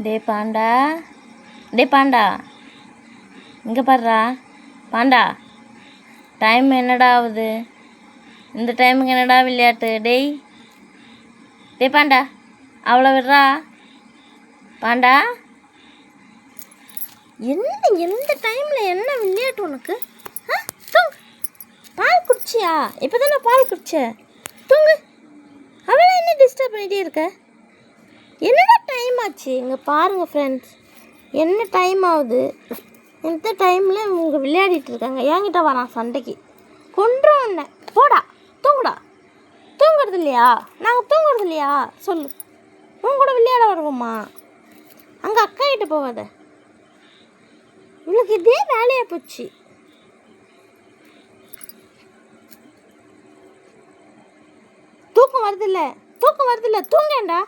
டே பாண்டா, டே பாண்டா, இங்கே பாடுறா பாண்டா. டைம் என்னடா ஆகுது? இந்த டைமுக்கு என்னடா விளையாட்டு? டேய் டே பாண்டா, அவ்வளோ விடுறா பாண்டா. என்ன எந்த டைமில் என்ன விளையாட்டு உனக்கு? தூங்கு. பால் குடிச்சியா? இப்போ தானே பால் குடிச்ச. தூங்கு. அவளை என்ன டிஸ்டர்ப் பண்ணிகிட்டே இருக்க? என்னடா டைம் ஆச்சு? இங்கே பாருங்கள் ஃப்ரெண்ட்ஸ், என்ன டைம் ஆகுது? இந்த டைமில் இவங்க விளையாடிட்டு இருக்காங்க. என்கிட்ட வரான் சண்டைக்கு. கொன்றும் என்ன? போடா, தூங்குடா. தூங்குறது இல்லையா? நாங்கள் தூங்குறது இல்லையா? சொல்லு. உன் கூட விளையாட வருவோம்மா? அங்கே அக்கா கிட்ட போவாத. இவளுக்கு இதே வேலையாக போச்சு. தூக்கம் வருதில்ல, தூக்கம் வருதில்ல, தூங்கேண்டா.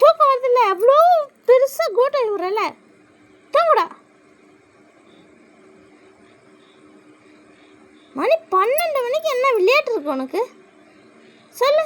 தூக்கம் வருதில்ல, அவ்வளோ பெருசாக கோட்டை விடுறல. தூங்குடா. மணி 12 மணிக்கு என்ன விளையாட்டு இருக்கு உனக்கு? சொல்லு.